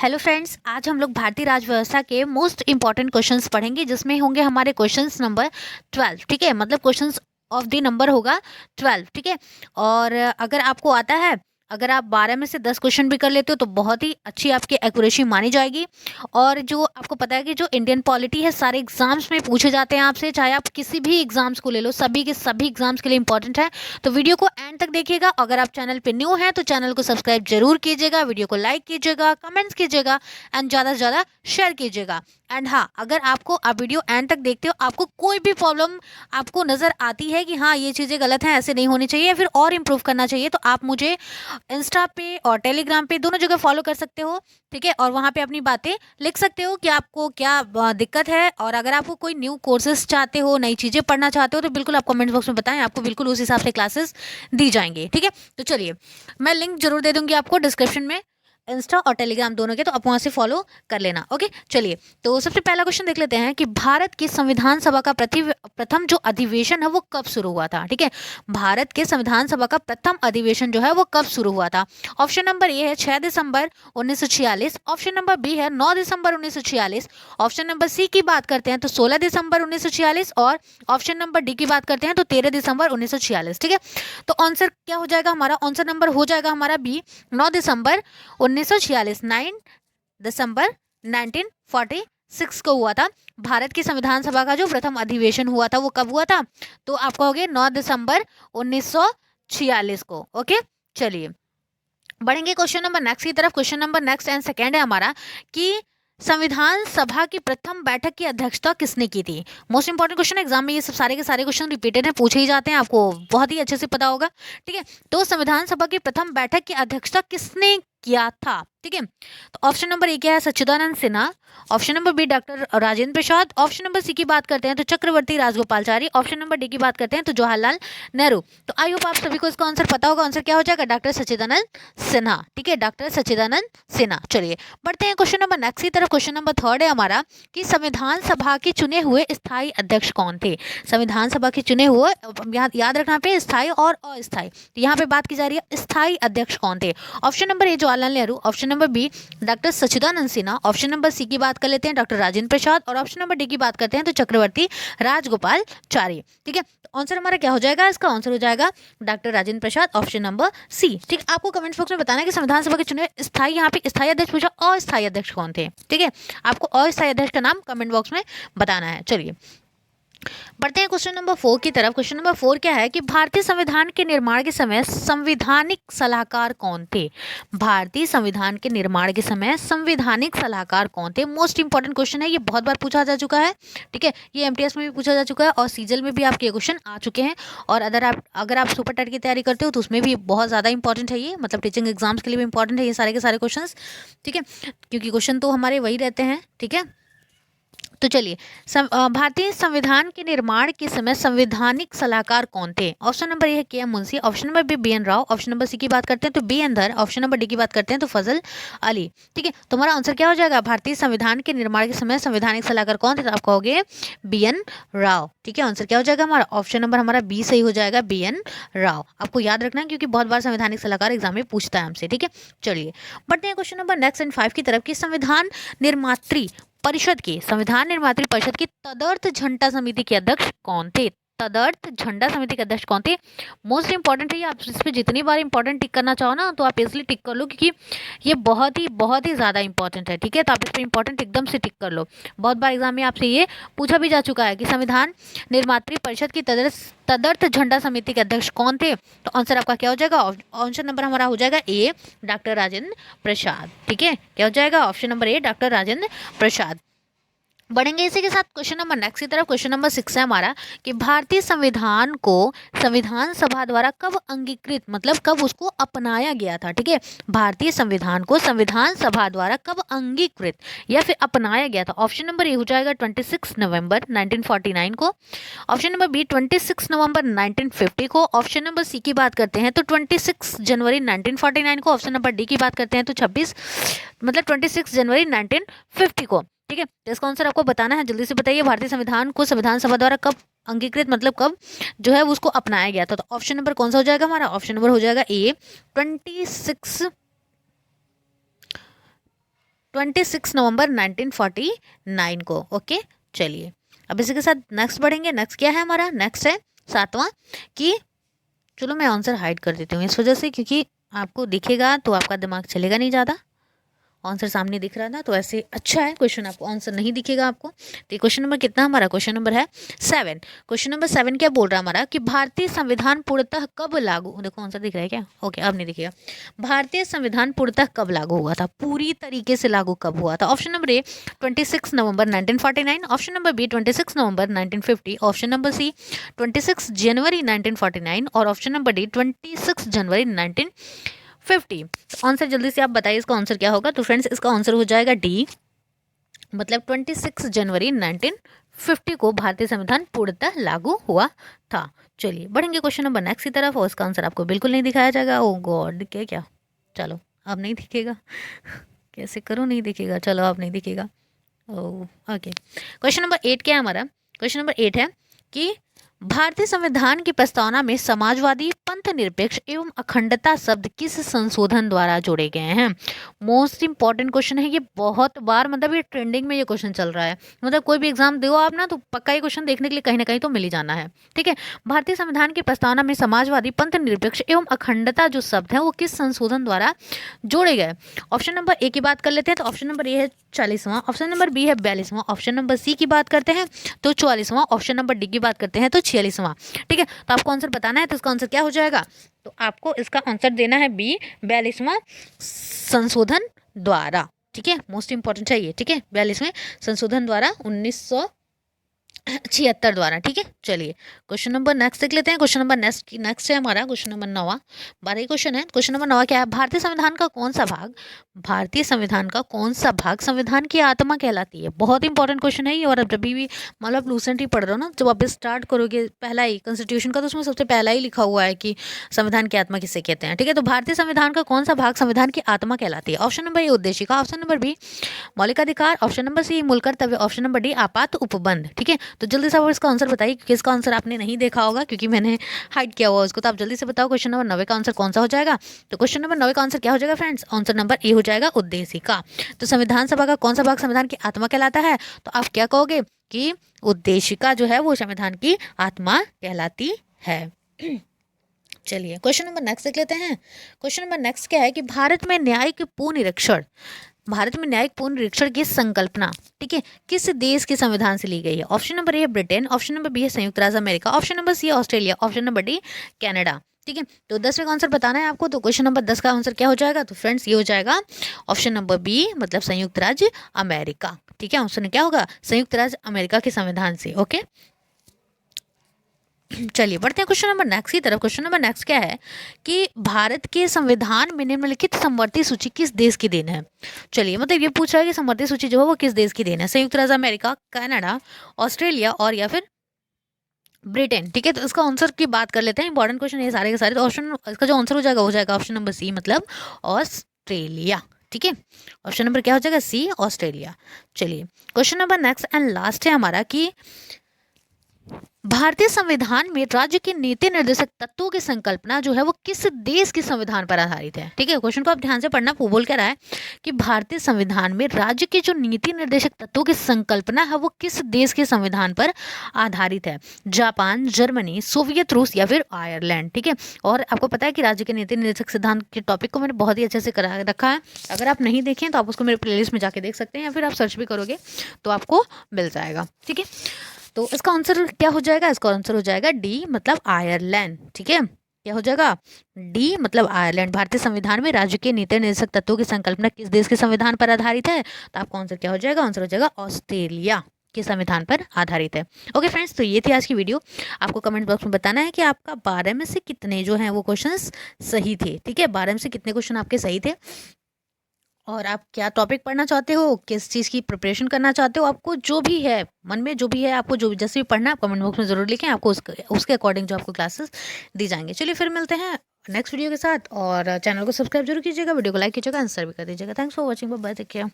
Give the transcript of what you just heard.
Hello friends, आज हम लोग भारतीय राज्य व्यवस्था के मोस्ट इंपॉर्टेंट क्वेश्चंस पढ़ेंगे जिसमें होंगे हमारे क्वेश्चंस नंबर 12। ठीक है, मतलब क्वेश्चंस ऑफ द नंबर होगा 12। ठीक है, और अगर आपको आता है, अगर आप 12 में से 10 क्वेश्चन भी कर लेते हो तो बहुत ही अच्छी आपकी एक्यूरेसी मानी जाएगी। और जो आपको पता है कि जो इंडियन पॉलिटी है सारे एग्जाम्स में पूछे जाते हैं आपसे, चाहे आप किसी भी एग्जाम्स को ले लो, सभी के सभी एग्जाम्स के लिए इंपॉर्टेंट है। तो वीडियो को एंड तक देखिएगा। अगर आप चैनल पे न्यू हैं तो चैनल को सब्सक्राइब जरूर कीजिएगा, वीडियो को लाइक कीजिएगा, कमेंट्स कीजिएगा एंड ज़्यादा से ज़्यादा शेयर कीजिएगा। एंड हाँ, अगर आप वीडियो एंड तक देखते हो, आपको कोई भी प्रॉब्लम आपको नज़र आती है कि हाँ ये चीज़ें गलत हैं, ऐसे नहीं होनी चाहिए, या फिर और इम्प्रूव करना चाहिए, तो आप मुझे इंस्टा पे और टेलीग्राम पे दोनों जगह फॉलो कर सकते हो। ठीक है, और वहाँ पे अपनी बातें लिख सकते हो कि आपको क्या दिक्कत है। और अगर आपको कोई न्यू कोर्सेज चाहते हो, नई चीज़ें पढ़ना चाहते हो, तो बिल्कुल आप कमेंट बॉक्स में बताएं, आपको बिल्कुल उस हिसाब से क्लासेस दी जाएंगी। ठीक है, तो चलिए मैं लिंक जरूर दे दूंगी आपको डिस्क्रिप्शन में, इंस्टा और टेलीग्राम दोनों के, तो आप वहाँ से फॉलो कर लेना। ओके, चलिए तो सबसे पहला क्वेश्चन देख लेते हैं कि भारत की संविधान सभा का प्रथम जो अधिवेशन है वो कब शुरू हुआ था। ठीक है, भारत के संविधान सभा का प्रथम अधिवेशन जो है वो कब शुरू हुआ था। ऑप्शन नंबर ए है 6 दिसंबर 1946, ऑप्शन नंबर बी है 9 दिसंबर 1946, ऑप्शन नंबर सी की बात करते हैं तो 16 दिसंबर 1946, और ऑप्शन नंबर डी की बात करते हैं तो 13 दिसंबर 1946। ठीक है, तो आंसर क्या हो जाएगा हमारा, आंसर नंबर हो जाएगा हमारा बी, 9 दिसंबर 1946। 9 दिसंबर 1946 को हुआ था भारत की संविधान सभा का जो प्रथम अधिवेशन हुआ था। वो कब हुआ था, तो आप कहोगे 9 दिसंबर 1946 को। ओके, चलिए बढ़ेंगे क्वेश्चन नंबर नेक्स्ट की तरफ। Question number next and second है हमारा कि संविधान सभा की प्रथम बैठक की अध्यक्षता किसने की थी। मोस्ट इंपॉर्टेंट क्वेश्चन, एग्जाम में ये सब सारे के सारे क्वेश्चन रिपीटेड हैं, पूछे ही जाते हैं, आपको बहुत ही अच्छे से पता होगा। ठीक है, तो संविधान सभा की प्रथम बैठक की अध्यक्षता किसने किया था। ठीक है, तो ऑप्शन नंबर ए क्या है, Sachchidananda Sinha, option number B doctor Rajendra Prasad, option number C की बात करते हैं तो Chakravarti Rajagopalachari, option number D की बात करते हैं तो जवाहरलाल नेहरू। तो आई होप आप सभी को इसका आंसर पता होगा। आंसर क्या हो जाएगा, डॉक्टर सच्चिदानंद सिन्हा। ठीक है, डॉक्टर सच्चिदानंद सिन्हा। चलिए बढ़ते हैं क्वेश्चन नंबर नेक्स्ट की तरफ। क्वेश्चन नंबर थर्ड है हमारा कि संविधान सभा के चुने हुए स्थायी अध्यक्ष कौन थे। संविधान सभा के चुने हुए, याद रखना पे स्थायी और अस्थायी, तो यहाँ पे बात की जा रही है स्थायी अध्यक्ष कौन थे। Option number A Jawaharlal Nehru, option number B doctor Sachchidananda Sinha, option number C की बात कर लेते हैं डॉक्टर राजेंद्र प्रसाद, और ऑप्शन नंबर डी की बात करते हैं तो चक्रवर्ती राजगोपालचारी। ठीक है, तो आंसर हमारा क्या हो जाएगा, इसका आंसर हो जाएगा doctor Rajendra Prasad, option number सी। ठीक, आपको कमेंट बॉक्स में बताना है कि संविधान सभा के चुने स्थायी, यहाँ पे स्थायी अध्यक्ष पूछा, अस्थायी अध्यक्ष कौन थे। ठीक है, आपको अस्थायी अध्यक्ष का नाम कमेंट बॉक्स में बताना है। चलिए बढ़ते हैं क्वेश्चन नंबर 4 की तरफ। क्वेश्चन नंबर 4 क्या है कि भारतीय संविधान के निर्माण के समय संवैधानिक सलाहकार कौन थे। भारतीय संविधान के निर्माण के समय संवैधानिक सलाहकार कौन थे। मोस्ट इंपॉर्टेंट क्वेश्चन है, ये बहुत बार पूछा जा चुका है। ठीक है, ये एमटीएस में भी पूछा जा चुका है और सीजल में भी आपके क्वेश्चन आ चुके हैं। और अगर आप सुपर टेट की तैयारी करते हो तो उसमें भी बहुत ज़्यादा इंपॉर्टेंट है ये, मतलब टीचिंग एग्जाम्स के लिए भी इंपॉर्टेंट है ये सारे के सारे क्वेश्चन। ठीक है, क्योंकि क्वेश्चन तो हमारे वही रहते हैं। ठीक है, तो चलिए भारतीय संविधान के निर्माण के समय संवैधानिक सलाहकार कौन थे। ऑप्शन नंबर ए है K M Munshi, option number B N Rao, option number C की बात करते हैं तो B N Dhar, option number D की बात करते हैं तो फजल अली। ठीक है, तो हमारा आंसर क्या हो जाएगा, भारतीय संविधान के निर्माण के समय संवैधानिक सलाहकार कौन थे, तो आप कहोगे बी एन राव। ठीक है, आंसर क्या हो जाएगा हमारा, ऑप्शन नंबर हमारा बी सही हो जाएगा, बी एन राव। आपको याद रखना है क्योंकि बहुत बार संवैधानिक सलाहकार एग्जाम में पूछता है हमसे। ठीक है, चलिए बढ़ते हैं क्वेश्चन नंबर नेक्स्ट एंड 5 की तरफ कि संविधान निर्मात्री परिषद की तदर्थ झंडा समिति के अध्यक्ष कौन थे। तदर्थ झंडा समिति के अध्यक्ष कौन थे, मोस्ट इंपॉर्टेंट है ये। आप इस पर जितनी बार इंपॉर्टेंट टिक करना चाहो ना तो आप इसलिए टिक कर लो क्योंकि ये बहुत ही ज़्यादा इंपॉर्टेंट है। ठीक है, तो आप इस पर इंपॉर्टेंट एकदम से टिक कर लो। बहुत बार एग्जाम में आपसे ये पूछा भी जा चुका है कि संविधान निर्मात्री परिषद की तदर्थ झंडा समिति के अध्यक्ष कौन थे। तो आंसर आपका क्या हो जाएगा, ऑप्शन नंबर हमारा हो जाएगा ए डॉक्टर राजेंद्र प्रसाद। ठीक है, क्या हो जाएगा, option number A doctor Rajendra Prasad. बढ़ेंगे इसी के साथ क्वेश्चन नंबर नेक्स्ट की तरफ। क्वेश्चन नंबर 6 है हमारा कि भारतीय संविधान को संविधान सभा द्वारा कब अंगीकृत, मतलब कब उसको अपनाया गया था। ठीक है, भारतीय संविधान को संविधान सभा द्वारा कब अंगीकृत या फिर अपनाया गया था। ऑप्शन नंबर ए हो जाएगा 26 नवंबर 1949 को, ऑप्शन नंबर बी 26 नवंबर 1950 को, ऑप्शन नंबर सी की बात करते हैं तो 26 जनवरी 1949 को, ऑप्शन नंबर डी की बात करते हैं तो 26 जनवरी 1950 को। ठीक है, तो इसका आंसर आपको बताना है, जल्दी से बताइए। भारतीय संविधान को संविधान सभा द्वारा कब अंगीकृत, मतलब कब जो है उसको अपनाया गया था। तो ऑप्शन नंबर कौन सा हो जाएगा हमारा, ऑप्शन नंबर हो जाएगा ए 26 26 नवंबर 1949 को। ओके, चलिए अब इसी के साथ नेक्स्ट बढ़ेंगे। नेक्स्ट क्या है हमारा? नेक्स्ट है 7वां कि चलो मैं आंसर हाइड कर देती हूँ इस वजह से, क्योंकि आपको दिखेगा तो आपका दिमाग चलेगा नहीं ज़्यादा। आंसर सामने दिख रहा था तो ऐसे अच्छा है, क्वेश्चन आपको आंसर नहीं दिखेगा आपको। तो क्वेश्चन नंबर कितना हमारा? क्वेश्चन नंबर है 7। क्वेश्चन नंबर 7 क्या बोल रहा है हमारा कि भारतीय संविधान पूर्णतः कब लागू, देखो आंसर दिख रहा है क्या? ओके, अब नहीं दिखेगा। भारतीय संविधान पूर्णतः कब लागू हुआ था? पूरी तरीके से लागू कब हुआ था? Option number A 26 November 1949, option number B 26 November 1950, option number C 26 जनवरी 1949 और ऑप्शन नंबर डी 26 जनवरी 1950। आंसर जल्दी से आप बताइए इसका आंसर क्या होगा? तो फ्रेंड्स इसका आंसर हो जाएगा डी, मतलब 26 जनवरी 1950 को भारतीय संविधान पूर्णतः लागू हुआ था। चलिए बढ़ेंगे क्वेश्चन नंबर नेक्स्ट की तरफ और इसका आंसर आपको बिल्कुल नहीं दिखाया जाएगा। ओ गॉड, क्या चलो अब नहीं दिखेगा कैसे करूँ, नहीं दिखेगा, चलो अब नहीं दिखेगा। ओके, क्वेश्चन नंबर 8 क्या है हमारा? क्वेश्चन नंबर 8 है कि भारतीय संविधान की प्रस्तावना में समाजवादी, पंथ निरपेक्ष एवं अखंडता शब्द किस संशोधन द्वारा जोड़े गए हैं? मोस्ट इंपॉर्टेंट क्वेश्चन है ये, बहुत बार मतलब ये ट्रेंडिंग में ये क्वेश्चन चल रहा है। मतलब कोई भी एग्जाम दो आप ना, तो पक्का ये क्वेश्चन देखने के लिए कहीं ना कहीं तो मिल ही जाना है। ठीक है, भारतीय संविधान की प्रस्तावना में समाजवादी, पंथ निरपेक्ष एवं अखंडता जो शब्द है वो किस संशोधन द्वारा जोड़े गए? ऑप्शन नंबर ए की बात कर लेते हैं, तो ऑप्शन नंबर ए है 40वां, ऑप्शन नंबर बी है 42वां, ऑप्शन नंबर सी की बात करते हैं तो 44वां, ऑप्शन नंबर डी की बात करते हैं तो 46वां। ठीक है, तो आपको आंसर बताना है, तो इसका आंसर क्या हो जाएगा? तो आपको इसका आंसर देना है बी, 42वां संशोधन द्वारा। ठीक है, मोस्ट इंपॉर्टेंट चाहिए। ठीक है, 42वें संशोधन द्वारा 1976 द्वारा। ठीक है, चलिए क्वेश्चन नंबर नेक्स्ट देख लेते हैं। क्वेश्चन नंबर नेक्स्ट है हमारा क्वेश्चन नंबर 9वां। 12 क्वेश्चन है। क्वेश्चन नंबर 9 क्या है? भारतीय संविधान का कौन सा भाग, भारतीय संविधान का कौन सा भाग संविधान की आत्मा कहलाती है? बहुत इंपॉर्टेंट क्वेश्चन है ये, और अब जब भी मतलब आप लूसेंट पढ़ रहे हो ना, जब आप स्टार्ट करोगे पहला ही कॉन्स्टिट्यूशन का, तो उसमें सबसे पहला ही लिखा हुआ है कि संविधान की आत्मा किसे कहते हैं। ठीक है, तो भारतीय संविधान का कौन सा भाग संविधान की आत्मा कहलाती है? ऑप्शन नंबर ए उद्देशिका, ऑप्शन नंबर बी मौलिकाधिकार, ऑप्शन नंबर सी मूल कर्तव्य, ऑप्शन नंबर डी आपात उपबंध। ठीक है, तो जल्दी से आप इसका आंसर बताइए, क्योंकि इसका आंसर आपने नहीं देखा होगा क्योंकि मैंने हाइड किया हुआ उसको। तो आप जल्दी से बताओ क्वेश्चन नंबर 9 का आंसर कौन सा हो जाएगा? तो क्वेश्चन नंबर 9 का आंसर क्या हो जाएगा फ्रेंड्स? आंसर नंबर ए हो जाएगा उद्देशिका। तो संविधान सभा का कौन सा भाग संविधान की आत्मा कहलाता है? तो आप क्या कहोगे कि उद्देशिका जो है वो संविधान की आत्मा कहलाती है। चलिए क्वेश्चन नंबर नेक्स्ट देख लेते हैं। क्वेश्चन नंबर नेक्स्ट क्या है कि भारत में न्यायिक पूर्ण निरीक्षण, भारत में न्यायिक पूर्ण निरीक्षण की संकल्पना, ठीक है, किस देश के संविधान से ली गई है? ऑप्शन नंबर ए है ब्रिटेन, ऑप्शन नंबर बी है संयुक्त राज्य अमेरिका, ऑप्शन नंबर सी है Australia, option number D Canada. ठीक है, तो 10वें का आंसर बताना है आपको। तो क्वेश्चन नंबर 10 का आंसर क्या हो जाएगा? तो फ्रेंड्स ये हो जाएगा ऑप्शन नंबर बी, मतलब संयुक्त राज्य अमेरिका। ठीक है, ऑप्शन क्या होगा? संयुक्त राज्य अमेरिका के संविधान से। ओके, चलिए बढ़ते हैं क्वेश्चन नंबर नेक्स्ट की तरफ। क्वेश्चन नंबर नेक्स्ट क्या है कि भारत के संविधान में निम्नलिखित समवर्ती सूची किस देश की देन है? चलिए मतलब ये पूछ रहा है कि समवर्ती सूची जो है वो किस देश की देन है? संयुक्त राज्य अमेरिका, कनाडा, ऑस्ट्रेलिया और या फिर ब्रिटेन। ठीक है, तो इसका आंसर की बात कर लेते हैं। इंपॉर्टेंट क्वेश्चन ये सारे के सारे। तो ऑप्शन इसका जो आंसर हो जाएगा ऑप्शन नंबर सी, मतलब ऑस्ट्रेलिया। ठीक है, ऑप्शन नंबर क्या हो जाएगा? सी, ऑस्ट्रेलिया। चलिए question number next and last है हमारा कि भारतीय संविधान में राज्य के नीति निर्देशक तत्वों की संकल्पना जो है वो किस देश के संविधान पर आधारित है? ठीक है, क्वेश्चन को आप ध्यान से पढ़ना। वो बोल क्या रहा है कि भारतीय संविधान में राज्य के जो नीति निर्देशक तत्वों की संकल्पना है वो किस देश के संविधान पर आधारित है? जापान, जर्मनी, सोवियत रूस या फिर आयरलैंड। ठीक है, और आपको पता है कि राज्य के नीति निर्देशक सिद्धांत के टॉपिक को मैंने बहुत ही अच्छे से करा रखा है। अगर आप नहीं देखें तो आप उसको मेरे प्लेलिस्ट में जाके देख सकते हैं, या फिर आप सर्च भी करोगे तो आपको मिल जाएगा। ठीक है, तो इसका आंसर क्या हो जाएगा? इसका आंसर हो जाएगा डी, मतलब आयरलैंड। ठीक है, क्या हो जाएगा? डी, मतलब आयरलैंड। भारतीय संविधान में राज्य के नीति निर्देशक तत्वों की संकल्पना किस देश के संविधान पर आधारित है? तो आपका आंसर क्या हो जाएगा? आंसर हो जाएगा ऑस्ट्रेलिया के संविधान पर आधारित है। ओके फ्रेंड्स, तो ये थी आज की वीडियो। आपको कमेंट बॉक्स में बताना है कि आपका 12 में से कितने जो हैं वो क्वेश्चंस सही थे। ठीक है, 12 में से कितने क्वेश्चन आपके सही थे, और आप क्या टॉपिक पढ़ना चाहते हो, किस चीज़ की प्रिपरेशन करना चाहते हो, आपको जो भी है मन में, जो भी है आपको, जो जैसे भी पढ़ना है आप कमेंट बॉक्स में ज़रूर लिखें। आपको उसके अकॉर्डिंग जो आपको क्लासेस दी जाएंगे। चलिए फिर मिलते हैं नेक्स्ट वीडियो के साथ, और चैनल को सब्सक्राइब जरूर कीजिएगा, वीडियो को लाइक कीजिएगा, आंसर भी कर दीजिएगा। Thanks for watching, bye, take care.